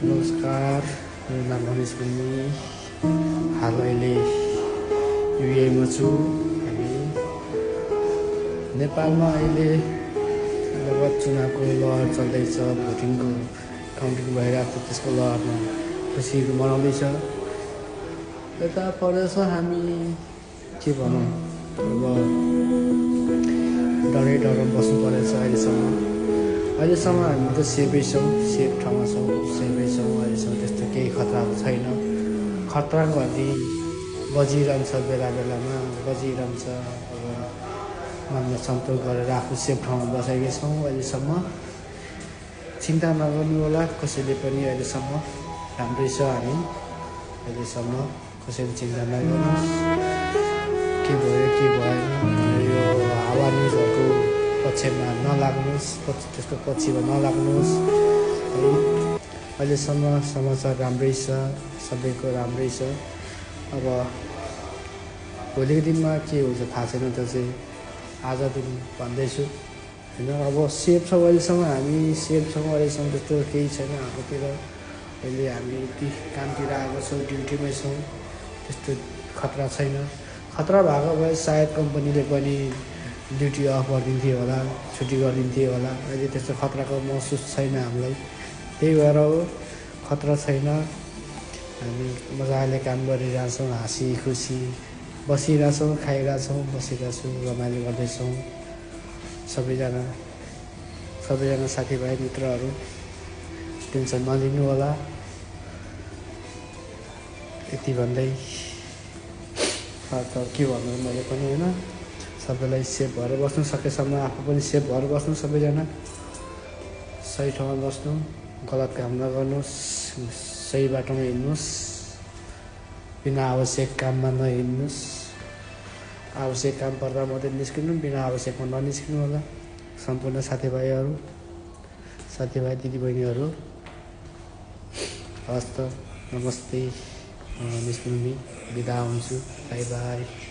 नमस्कार, मेरो नाम रमेश मुनि। हाल अहिले युएमा छु। हामी नेपालमा अहिले लगभग चुनावको लहर चल्दैछ, भोटिङको काउन्टिङ भइरहेको छ। त्यसको लहरमा खुसीहरू मनाउँदैछ। यता प्रदेश हामी के भनौँ, अब डरै बस्नु परेछ अहिलेसम्म हामी त सेफै छौँ, सेफ ठाउँमा छौँ, सेफै छौँ। अहिलेसम्म त्यस्तो केही खतराहरू छैन। खतरा घटी बजिरहन्छ, बेलामा बजिरहन्छ। अब मान्न सन्तोष गरेर आफू सेफ ठाउँमा बसेकै छौँ। अहिलेसम्म चिन्ता नगर्नु होला कसैले पनि। अहिलेसम्म राम्रै छ हामी। अहिलेसम्म कसैले चिन्ता नगर्नुहोस्, के भयो के भएन यो हावा न्युजहरूको पक्षमा नलाग्नुहोस्, त्यसको पक्षमा नलाग्नुहोस् है। अहिलेसम्म समाचार राम्रै छ, सबैको राम्रै छ। अब भोलिको दिनमा के हुन्छ थाहा छैन, त्यो चाहिँ आज दिन भन्दैछु होइन। अब सेफ छौँ अहिलेसम्म, हामी सेफ छौँ अहिलेसम्म। त्यस्तो केही छैन हाम्रोतिर। अहिले हामी कामतिर आएको छौँ, ड्युटीमै छौँ। त्यस्तो खतरा छैन। खतरा भएको भए सायद कम्पनीले पनि ड्युटी अफ गरिदिन्थ्यो होला, छुट्टी गरिदिन्थ्यो होला। अहिले त्यस्तो खतराको महसुस छैन हामीलाई। त्यही भएर हो खतरा छैन। हामी मजाले काम गरिरहेछौँ, हाँसी खुसी बसिरहेछौँ, खाइरहेछौँ, बसिरहेछौँ, रमाइलो गर्दैछौँ। सबैजना साथीभाइ मित्रहरू टेन्सन नलिनु होला। यति भन्दै त के भन्नु मैले पनि होइन। सबैलाई सेफ भएर बस्नु, सकेसम्म आफू पनि सेफ भएर बस्नु। सबैजना सही ठाउँमा बस्नु, गलत काम नगर्नुहोस्, सही बाटोमा हिँड्नुहोस्, बिना आवश्यक काममा नहिँड्नुहोस्। आवश्यक काम पर्दा मात्रै निस्किनु, बिना आवश्यकमा ननिस्किनु होला। सम्पूर्ण साथीभाइ दिदीबहिनीहरू हवस् त, नमस्ते। निस्किनु बिदा हुन्छु। By by.